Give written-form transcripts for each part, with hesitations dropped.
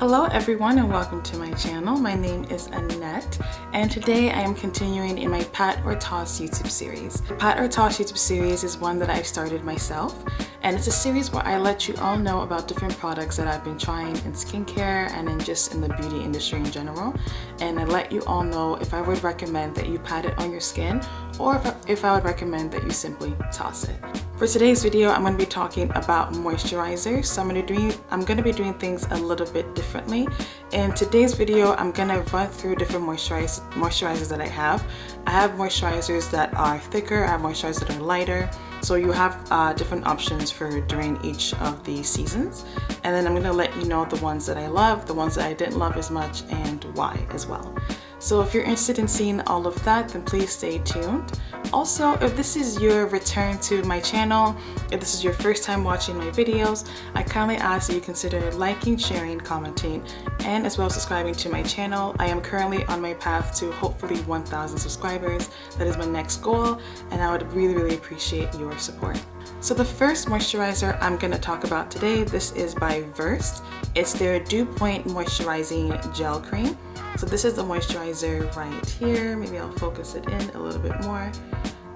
Hello everyone and welcome to my channel. My name is Annette and today I am continuing in my Pat or Toss YouTube series. The Pat or Toss YouTube series is one that I started myself, and it's a series where I let you all know about different products that I've been trying in skincare and in the beauty industry in general, and I let you all know if I would recommend that you pat it on your skin or if I would recommend that you simply toss it. For today's video, I'm going to be talking about moisturizers. So I'm going to be doing things a little bit differently. In today's video, I'm going to run through different moisturizers that I have. I have moisturizers that are thicker, I have moisturizers that are lighter. So you have different options for during each of the seasons. And then I'm going to let you know the ones that I love, the ones that I didn't love as much, and why as well. So if you're interested in seeing all of that, then please stay tuned. Also, if this is your return to my channel, if this is your first time watching my videos, I kindly ask that you consider liking, sharing, commenting, and as well as subscribing to my channel. I am currently on my path to hopefully 1,000 subscribers. That is my next goal, and I would really appreciate your support. So the first moisturizer I'm going to talk about today, this is by Versed. It's their Dew Point Moisturizing Gel Cream. So this is the moisturizer right here. Maybe I'll focus it in a little bit more.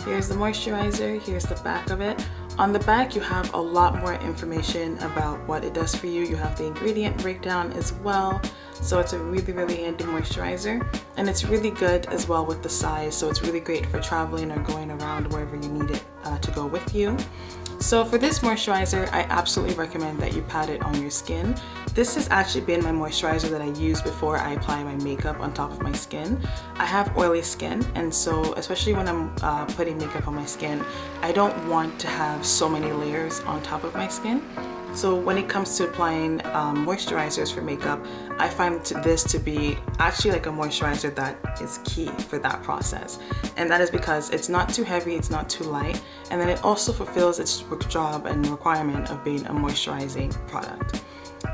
Here's the moisturizer, here's the back of it. On the back, you have a lot more information about what it does for you. You have the ingredient breakdown as well. So it's a really handy moisturizer, and it's really good as well with the size. So it's really great for traveling or going around wherever you need it to go with you. So for this moisturizer, I absolutely recommend that you pat it on your skin. This has actually been my moisturizer that I use before I apply my makeup on top of my skin. I have oily skin, and so especially when I'm putting makeup on my skin, I don't want to have so many layers on top of my skin. So when it comes to applying moisturizers for makeup, I find this to be actually like a moisturizer that is key for that process. And that is because it's not too heavy, it's not too light, and then it also fulfills its job and requirement of being a moisturizing product.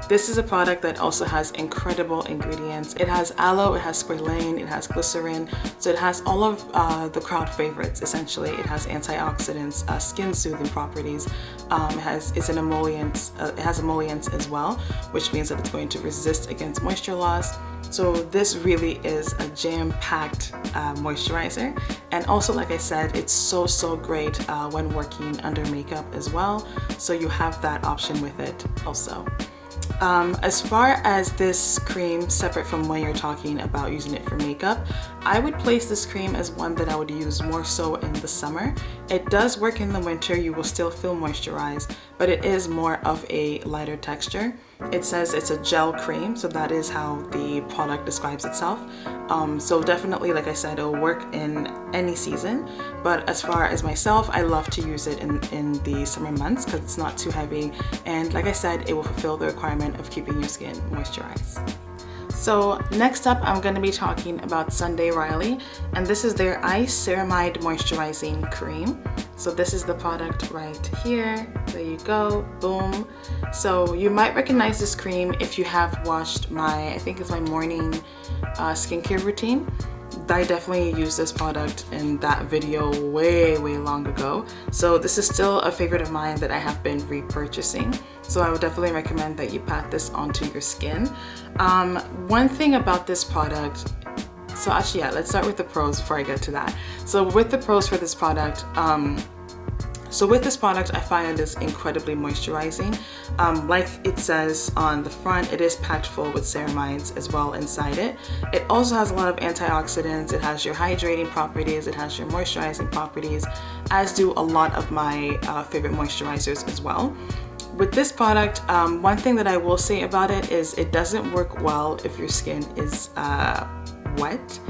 This is a product that also has incredible ingredients. It has aloe, it has squalane, it has glycerin, so it has all of the crowd favorites essentially. It has antioxidants, skin soothing properties. It has emollients as well, which means that it's going to resist against moisture loss. So this really is a jam-packed moisturizer, and also, like I said, it's so great when working under makeup as well. So you have that option with it also. As far as this cream, separate from when you're talking about using it for makeup, I would place this cream as one that I would use more so in the summer. It does work in the winter, you will still feel moisturized, but it is more of a lighter texture. It says it's a gel cream, so that is how the product describes itself. So definitely, like I said, it'll work in any season, but as far as myself, I love to use it in the summer months because it's not too heavy, and like I said, it will fulfill the requirement of keeping your skin moisturized. So next up, I'm going to be talking about Sunday Riley, and this is their Ice Ceramide Moisturizing Cream. So this is the product right here. There you go, boom. So you might recognize this cream if you have watched I think it's my morning skincare routine. I definitely used this product in that video way long ago. So this is still a favorite of mine that I have been repurchasing. So I would definitely recommend that you pat this onto your skin. One thing about this product, so actually yeah, let's start with the pros before I get to that. So with the pros for this product, I find it is incredibly moisturizing. Like it says on the front, it is packed full with ceramides as well inside it. It also has a lot of antioxidants. It has your hydrating properties, it has your moisturizing properties, as do a lot of my favorite moisturizers as well. With this product, one thing that I will say about it is it doesn't work well if your skin is wet.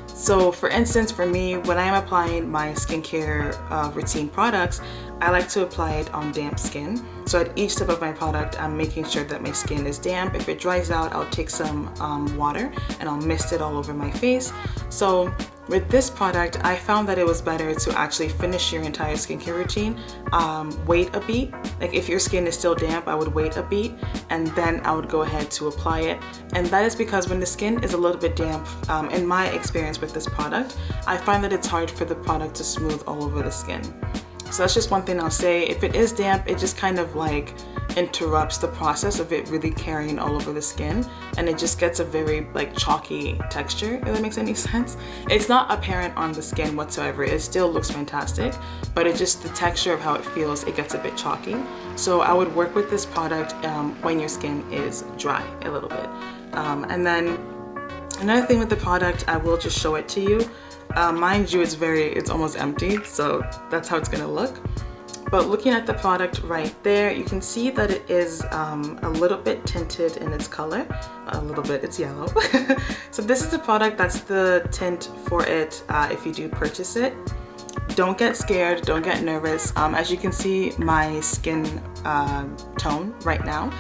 So for instance, for me, when I'm applying my skincare routine products, I like to apply it on damp skin. So at each step of my product, I'm making sure that my skin is damp. If it dries out, I'll take some water and I'll mist it all over my face. So with this product, I found that it was better to actually finish your entire skincare routine, wait a beat. Like if your skin is still damp, I would wait a beat and then I would go ahead to apply it. And that is because when the skin is a little bit damp, in my experience with this product, I find that it's hard for the product to smooth all over the skin. So that's just one thing I'll say. If it is damp, it just kind of like interrupts the process of it really carrying all over the skin, and it just gets a very like chalky texture, if that makes any sense. It's not apparent on the skin whatsoever. It still looks fantastic, but it just, the texture of how it feels, it gets a bit chalky. So I would work with this product when your skin is dry a little bit. And then another thing with the product, I will just show it to you. Mind you, it's almost empty, so that's how it's gonna look. But looking at the product right there, you can see that it is a little bit tinted in its color. A little bit, it's yellow. So this is the product, that's the tint for it if you do purchase it. Don't get scared, don't get nervous. As you can see, my skin tone right now,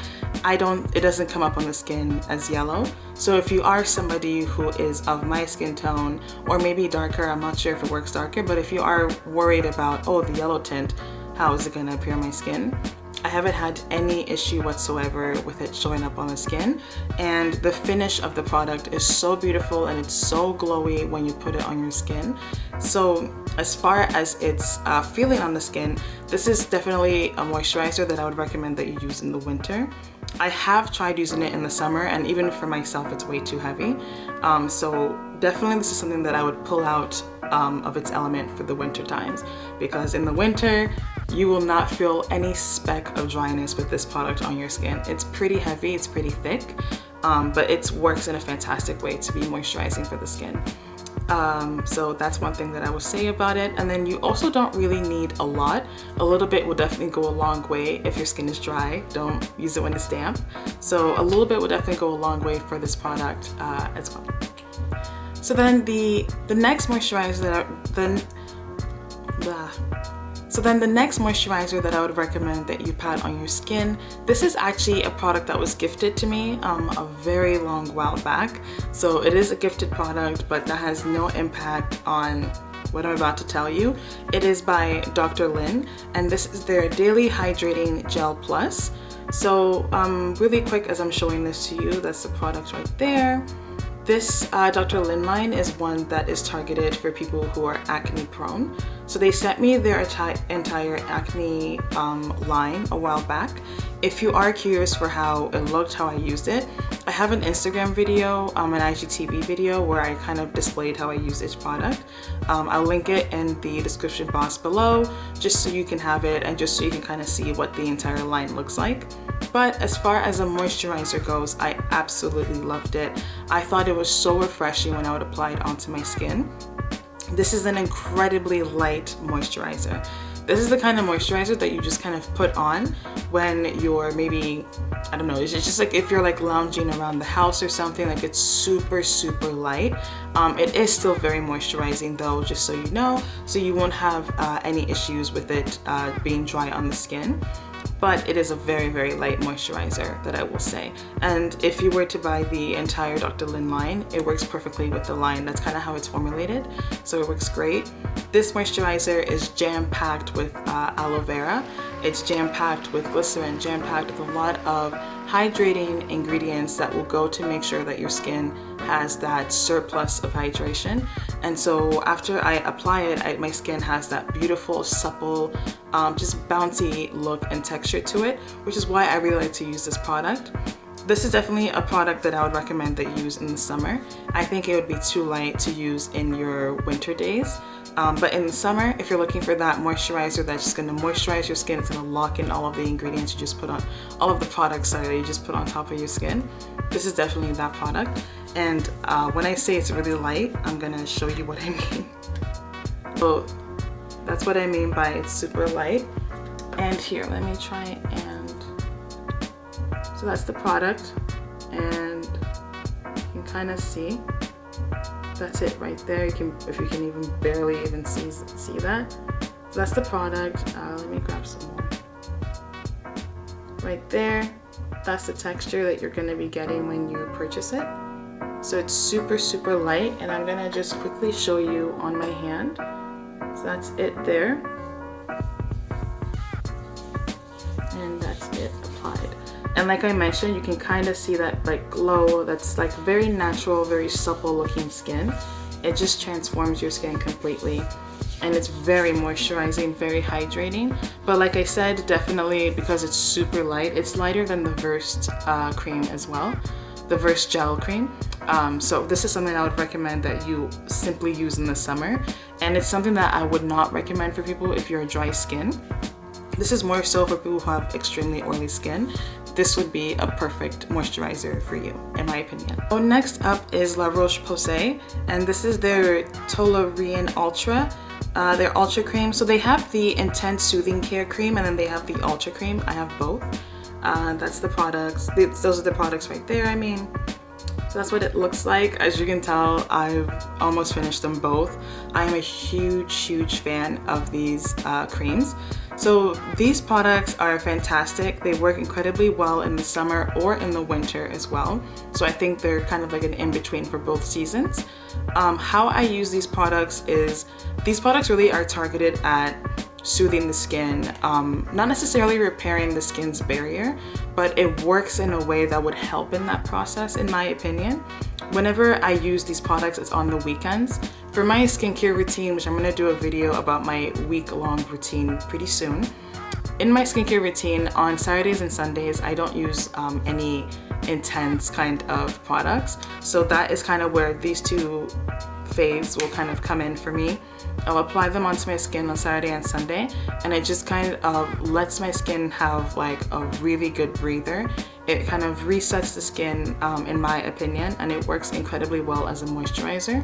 it doesn't come up on the skin as yellow. So if you are somebody who is of my skin tone, or maybe darker, I'm not sure if it works darker, but if you are worried about, oh, the yellow tint, how is it gonna appear on my skin? I haven't had any issue whatsoever with it showing up on the skin, and the finish of the product is so beautiful and it's so glowy when you put it on your skin. So as far as its feeling on the skin, this is definitely a moisturizer that I would recommend that you use in the winter. I have tried using it in the summer, and even for myself it's way too heavy. So definitely this is something that I would pull out of its element for the winter times, because in the winter you will not feel any speck of dryness with this product on your skin. It's pretty heavy, it's pretty thick, but it works in a fantastic way to be moisturizing for the skin. So that's one thing that I would say about it. And then you also don't really need a lot. A little bit will definitely go a long way if your skin is dry. Don't use it when it's damp. So a little bit will definitely go a long way for this product as well. So then the next moisturizer that I would recommend that you pat on your skin, this is actually a product that was gifted to me a very long while back. So it is a gifted product, but that has no impact on what I'm about to tell you. It is by Dr. Lin, and this is their Daily Hydrating Gel Plus. So really quick, as I'm showing this to you, that's the product right there. This Dr. Lin line is one that is targeted for people who are acne prone. So they sent me their entire acne line a while back. If you are curious for how it looked, how I used it, I have an Instagram video, an IGTV video where I kind of displayed how I use each product. I'll link it in the description box below, just so you can have it and just so you can kind of see what the entire line looks like. But as far as a moisturizer goes, I absolutely loved it. I thought it was so refreshing when I would apply it onto my skin. This is an incredibly light moisturizer. This is the kind of moisturizer that you just kind of put on when you're maybe, I don't know, it's just like if you're like lounging around the house or something, like it's super, super light. It is still very moisturizing though, just so you know, so you won't have any issues with it being dry on the skin. But it is a very, very light moisturizer that I will say. And if you were to buy the entire Dr. Lin line, it works perfectly with the line. That's kind of how it's formulated, so it works great. This moisturizer is jam-packed with aloe vera. It's jam-packed with glycerin, jam-packed with a lot of hydrating ingredients that will go to make sure that your skin has that surplus of hydration. And so after I apply it, my skin has that beautiful, supple, just bouncy look and texture to it, which is why I really like to use this product. This is definitely a product that I would recommend that you use in the summer. I think it would be too light to use in your winter days. But in the summer, if you're looking for that moisturizer that's just gonna moisturize your skin, it's gonna lock in all of the ingredients you just put on, all of the products that you just put on top of your skin, this is definitely that product. And when I say it's really light, I'm gonna show you what I mean. So that's what I mean by it's super light. And here, let me try and, so that's the product, and you can kind of see. That's it right there. You can, if you can even barely even see that. So that's the product. Let me grab some more. Right there, that's the texture that you're gonna be getting when you purchase it. So it's super, super light, and I'm gonna just quickly show you on my hand. So that's it there. And that's it applied. And like I mentioned, you can kind of see that like glow that's like very natural, very supple looking skin. It just transforms your skin completely. and it's very moisturizing, very hydrating. But like I said, definitely because it's super light, it's lighter than the Versed cream as well, the Versed gel cream. So this is something I would recommend that you simply use in the summer, and it's something that I would not recommend for people if you're dry skin. This is more so for people who have extremely oily skin. This would be a perfect moisturizer for you, in my opinion. So next up is La Roche-Posay, and this is their Toleriane Ultra, their Ultra Cream. So they have the Intense Soothing Care Cream, and then they have the Ultra Cream. I have both. That's the products. Those are the products right there, I mean. So that's what it looks like. As you can tell, I've almost finished them both. I am a huge fan of these creams. So these products are fantastic. They work incredibly well in the summer or in the winter as well. So I think they're kind of like an in-between for both seasons. How I use these products is, these products really are targeted at soothing the skin, not necessarily repairing the skin's barrier, but it works in a way that would help in that process, in my opinion. Whenever I use these products, it's on the weekends. For my skincare routine, which I'm gonna do a video about my week-long routine pretty soon. In my skincare routine, on Saturdays and Sundays, I don't use any intense kind of products. So that is kind of where these two faves will kind of come in for me. I'll apply them onto my skin on Saturday and Sunday, and it just kind of lets my skin have like a really good breather. It kind of resets the skin, in my opinion, and it works incredibly well as a moisturizer.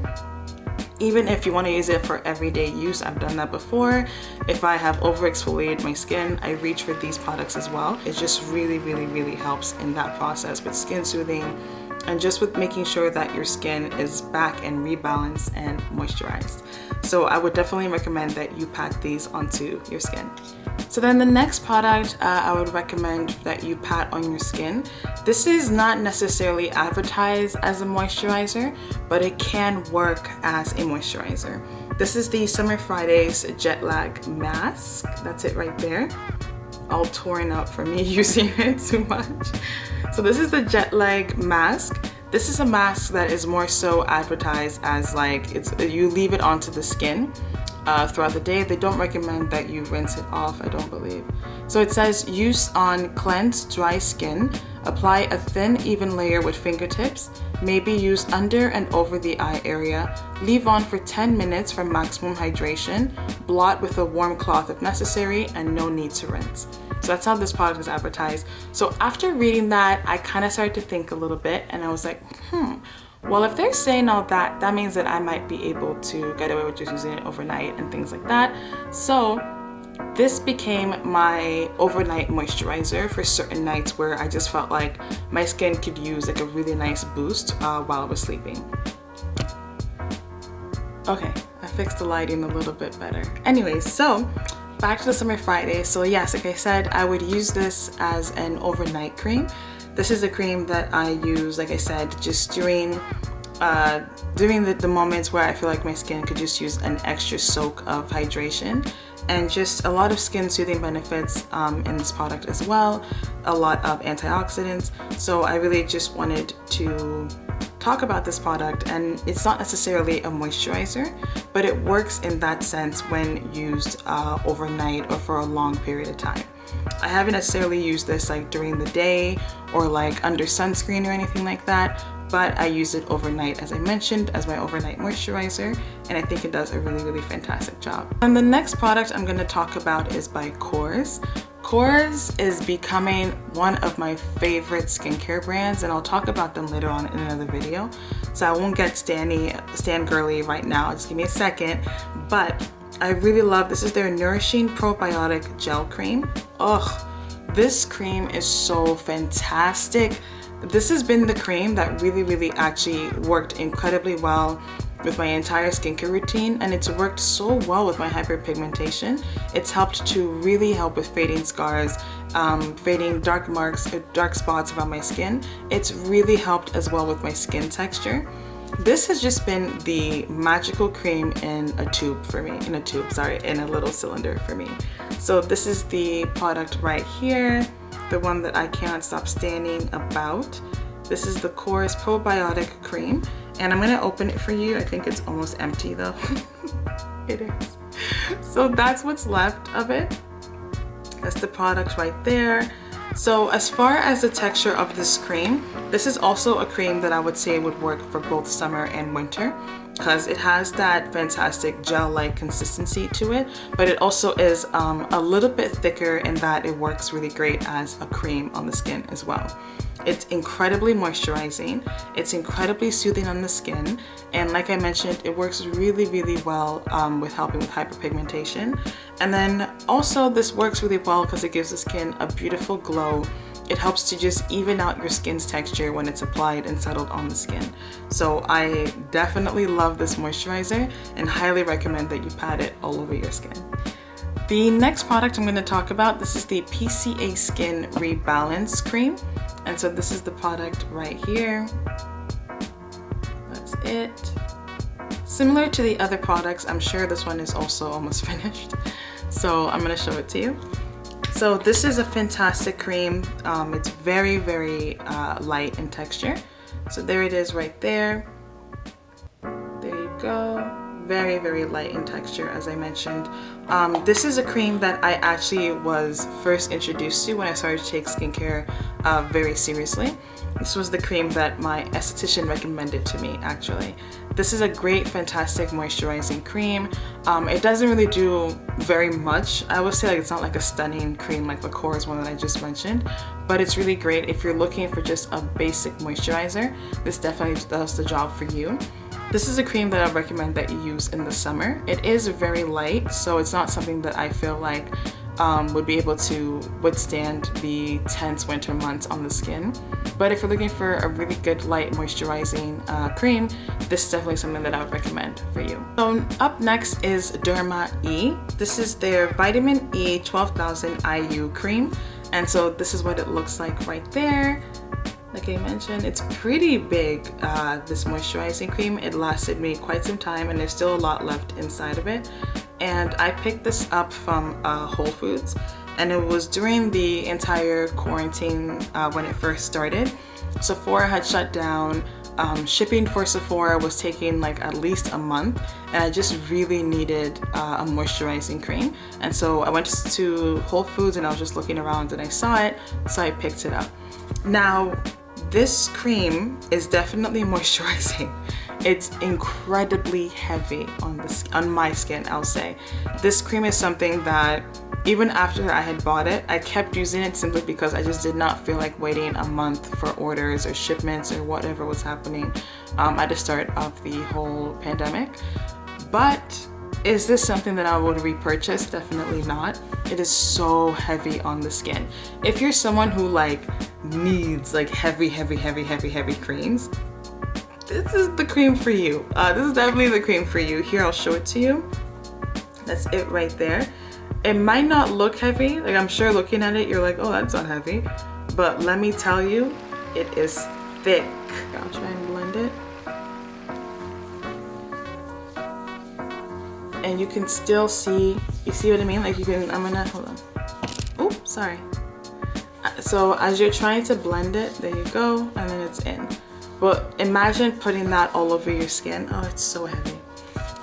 Even if you want to use it for everyday use, I've done that before. If I have over exfoliated my skin, I reach for these products as well. It just really helps in that process with skin soothing and just with making sure that your skin is back and rebalanced and moisturized. So I would definitely recommend that you pat these onto your skin. So then the next product I would recommend that you pat on your skin. This is not necessarily advertised as a moisturizer, but it can work as a moisturizer. This is the Summer Fridays Jet Lag Mask. That's it right there. All torn up from me using it too much. So this is the Jet Lag Mask. This is a mask that is more so advertised as like, you leave it onto the skin throughout the day. They don't recommend that you rinse it off, I don't believe. So it says, use on cleansed dry skin. Apply a thin, even layer with fingertips. Maybe use under and over the eye area. Leave on for 10 minutes for maximum hydration. Blot with a warm cloth if necessary, and no need to rinse. So that's how this product is advertised. So after reading that, I kind of started to think a little bit, and I was like, well, if they're saying all that, that means that I might be able to get away with just using it overnight and things like that. So this became my overnight moisturizer for certain nights where I just felt like my skin could use like a really nice boost while I was sleeping. Okay, I fixed the lighting a little bit better. Anyways, so back to the Summer Friday. So yes, like I said, I would use this as an overnight cream. This is a cream that I use, like I said, just during the moments where I feel like my skin could just use an extra soak of hydration, and just a lot of skin soothing benefits in this product as well, a lot of antioxidants. So I really just wanted to talk about this product, and it's not necessarily a moisturizer, but it works in that sense when used overnight or for a long period of time. I haven't necessarily used this like during the day or like under sunscreen or anything like that, but I use it overnight, as I mentioned, as my overnight moisturizer, and I think it does a really fantastic job. And the next product I'm going to talk about is by Korres. Korres is becoming one of my favorite skincare brands, and I'll talk about them later on in another video. So I won't get stan girly right now, just give me a second. But I really love, this is their Nourishing Probiotic Gel Cream. Ugh, this cream is so fantastic. This has been the cream that really actually worked incredibly well with my entire skincare routine, and it's worked so well with my hyperpigmentation. It's helped to really help with fading scars, fading dark marks, dark spots around my skin. It's really helped as well with my skin texture. This has just been the magical cream in a tube for me, in a little cylinder for me. So this is the product right here, the one that I cannot stop standing about. This is the Korres Probiotic Cream, and I'm gonna open it for you. I think it's almost empty though. It is. So that's what's left of it. That's the product right there. So as far as the texture of this cream, this is also a cream that I would say would work for both summer and winter, because it has that fantastic gel-like consistency to it, but it also is a little bit thicker in that it works really great as a cream on the skin as well. It's incredibly moisturizing, it's incredibly soothing on the skin, and like I mentioned, it works really, really well with helping with hyperpigmentation. And then also this works really well because it gives the skin a beautiful glow. It helps to just even out your skin's texture when it's applied and settled on the skin. So I definitely love this moisturizer and highly recommend that you pat it all over your skin. The next product I'm going to talk about, this is the PCA Skin Rebalance Cream. And so this is the product right here. That's it. Similar to the other products, I'm sure this one is also almost finished. So I'm going to show it to you. So this is a fantastic cream. It's very, very light in texture. So there it is right there. There you go. Very, very light in texture, as I mentioned. This is a cream that I actually was first introduced to when I started to take skincare very seriously. This was the cream that my esthetician recommended to me, actually. This is a great, fantastic moisturizing cream. It doesn't really do very much. I would say like it's not like a stunning cream like the Korres one that I just mentioned, but it's really great if you're looking for just a basic moisturizer. This definitely does the job for you. This is a cream that I recommend that you use in the summer. It is very light, so it's not something that I feel like would be able to withstand the tense winter months on the skin. But if you're looking for a really good light moisturizing cream, this is definitely something that I would recommend for you. So up next is Derma E. This is their Vitamin E 12,000 IU cream. And so this is what it looks like right there. Like I mentioned, it's pretty big, this moisturizing cream. It lasted me quite some time and there's still a lot left inside of it. And I picked this up from Whole Foods, and it was during the entire quarantine when it first started. Sephora had shut down. Shipping for Sephora was taking like at least a month, and I just really needed a moisturizing cream. And so I went to Whole Foods and I was just looking around and I saw it, so I picked it up. Now, this cream is definitely moisturizing. It's incredibly heavy on my skin, I'll say. This cream is something that even after I had bought it, I kept using it simply because I just did not feel like waiting a month for orders or shipments or whatever was happening at the start of the whole pandemic. But is this something that I would repurchase? Definitely not. It is so heavy on the skin. If you're someone who like needs like heavy creams, this is the cream for you. This is definitely the cream for you. Here, I'll show it to you. That's it right there. It might not look heavy. Like I'm sure looking at it, you're like, oh, that's not heavy. But let me tell you, it is thick. I'll try and blend it. And you can still see, you see what I mean? Like you can, hold on. Oh, sorry. So as you're trying to blend it, there you go, and then it's in. But imagine putting that all over your skin. Oh, it's so heavy.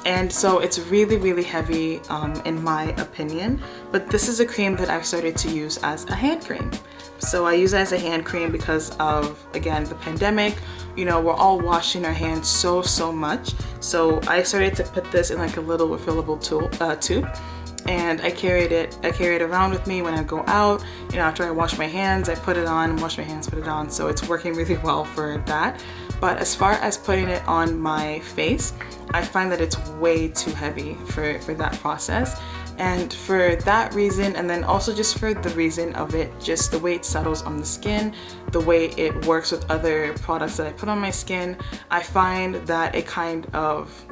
And so it's really, really heavy in my opinion. But this is a cream that I've started to use as a hand cream. So I use it as a hand cream because of, again, the pandemic. You know, we're all washing our hands so much. So I started to put this in like a little refillable tube. And I carry it around with me when I go out. You know, after I wash my hands, I put it on, wash my hands, put it on. So it's working really well for that. But as far as putting it on my face, I find that it's way too heavy for that process. And for that reason, and then also just for the reason of it, just the way it settles on the skin, the way it works with other products that I put on my skin, I find that it kind of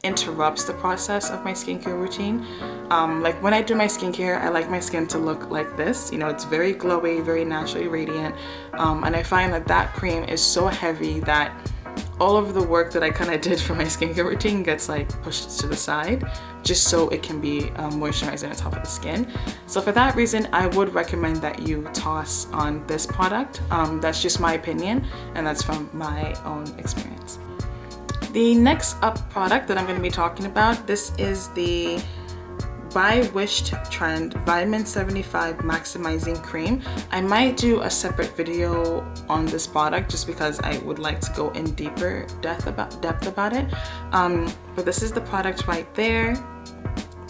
interrupts the process of my skincare routine. Like when I do my skincare, I like my skin to look like this. You know, it's very glowy, very naturally radiant. And I find that that cream is so heavy that all of the work that I kind of did for my skincare routine gets like pushed to the side just so it can be moisturizing on top of the skin. So for that reason, I would recommend that you toss on this product. That's just my opinion, and that's from my own experience. The next up product that I'm going to be talking about, this is the WishTrend Vitamin 75 Maximizing Cream. I might do a separate video on this product just because I would like to go in deeper depth about it. But this is the product right there.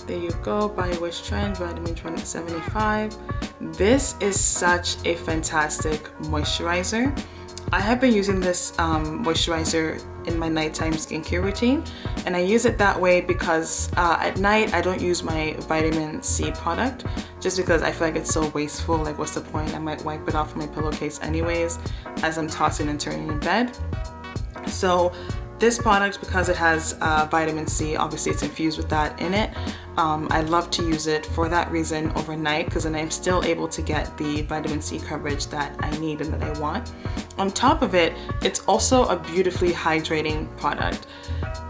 There you go, byWishtrend Vitamin 75. This is such a fantastic moisturizer. I have been using this moisturizer in my nighttime skincare routine, and I use it that way because at night I don't use my vitamin C product just because I feel like it's so wasteful. Like, what's the point? I might wipe it off my pillowcase anyways as I'm tossing and turning in bed. So this product, because it has vitamin C, obviously it's infused with that in it. I love to use it for that reason overnight, because then I'm still able to get the vitamin C coverage that I need and that I want. On top of it, it's also a beautifully hydrating product.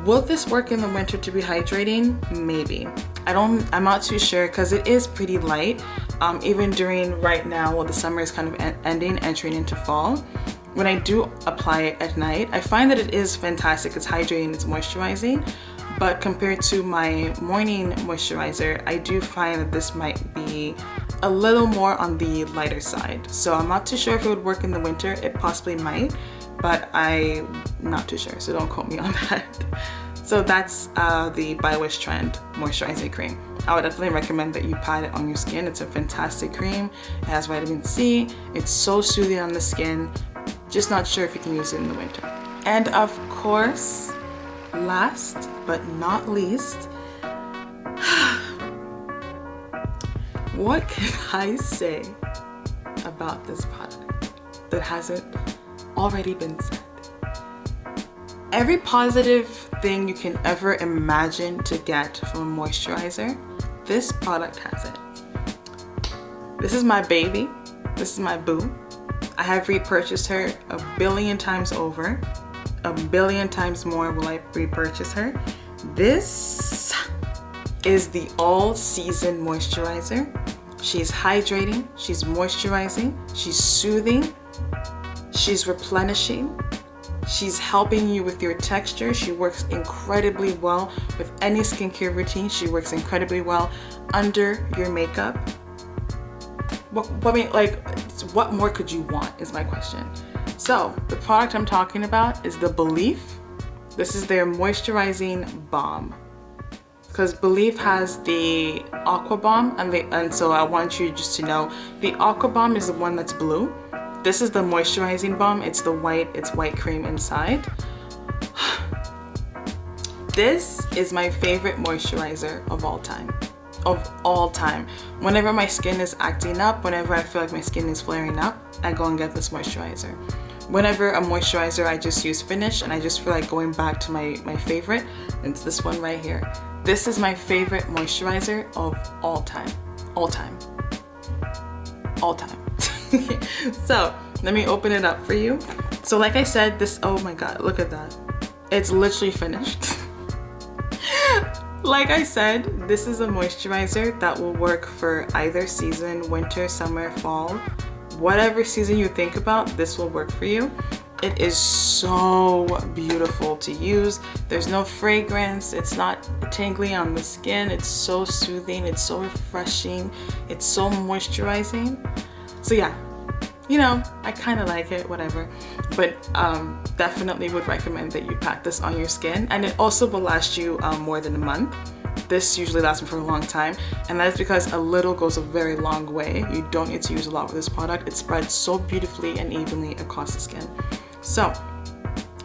Will this work in the winter to be hydrating? Maybe. I'm not too sure because it is pretty light. Even during right now, well, the summer is kind of ending, entering into fall. When I do apply it at night, I find that it is fantastic. It's hydrating, it's moisturizing, but compared to my morning moisturizer, I do find that this might be a little more on the lighter side. So I'm not too sure if it would work in the winter. It possibly might, but I'm not too sure, so don't quote me on that. So that's the byWishtrend Moisturizing Cream. I would definitely recommend that you pat it on your skin. It's a fantastic cream. It has vitamin C. It's so soothing on the skin. Just not sure if you can use it in the winter. And of course, last but not least, what can I say about this product that hasn't already been said? Every positive thing you can ever imagine to get from a moisturizer, this product has it. This is my baby. This is my boo. I have repurchased her a billion times over. A billion times more will I repurchase her. This is the all-season moisturizer. She's hydrating, she's moisturizing, she's soothing, she's replenishing, she's helping you with your texture. She works incredibly well with any skincare routine. She works incredibly well under your makeup. What more could you want is my question. So the product I'm talking about is the Belif. This is their moisturizing balm, because Belif has the aqua balm, and so I want you just to know the aqua balm is the one that's blue. This is the moisturizing balm. It's white cream inside. This is my favorite moisturizer of all time. Whenever my skin is acting up, whenever I feel like my skin is flaring up, I go and get this moisturizer. Whenever a moisturizer I just use finish and I just feel like going back to my favorite, it's this one right here. This is my favorite moisturizer of all time. So let me open it up for you. So like I said, this, oh my god, look at that. It's literally finished. Like I said, this is a moisturizer that will work for either season, winter, summer, fall. Whatever season you think about, this will work for you. It is so beautiful to use. There's no fragrance. It's not tingly on the skin. It's so soothing. It's so refreshing. It's so moisturizing. So yeah, you know, I kind of like it, whatever. But definitely would recommend that you pat this on your skin. And it also will last you more than a month. This usually lasts me for a long time, and that is because a little goes a very long way. You don't need to use a lot with this product. It spreads so beautifully and evenly across the skin. So,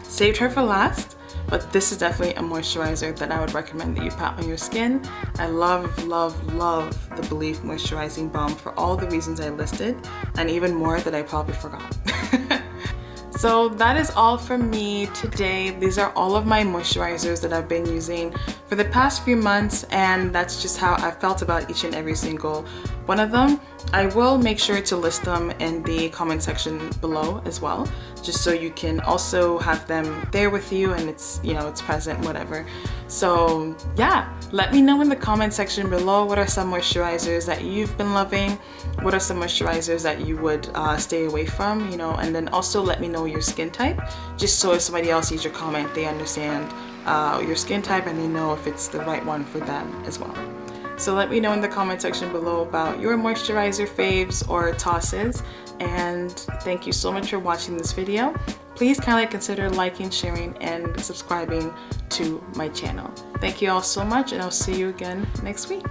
saved her for last, but this is definitely a moisturizer that I would recommend that you pat on your skin. I love, love, love the Belif Moisturizing Balm for all the reasons I listed, and even more that I probably forgot. So that is all from me today. These are all of my moisturizers that I've been using for the past few months, and that's just how I felt about each and every single one of them. I will make sure to list them in the comment section below as well, just so you can also have them there with you and it's, you know, it's present, whatever. So yeah, let me know in the comment section below what are some moisturizers that you've been loving, what are some moisturizers that you would stay away from, you know, and then also let me know your skin type, just so if somebody else sees your comment, they understand your skin type and they know if it's the right one for them as well. So let me know in the comment section below about your moisturizer faves or tosses. And thank you so much for watching this video. Please kindly consider liking, sharing, and subscribing to my channel. Thank you all so much, and I'll see you again next week.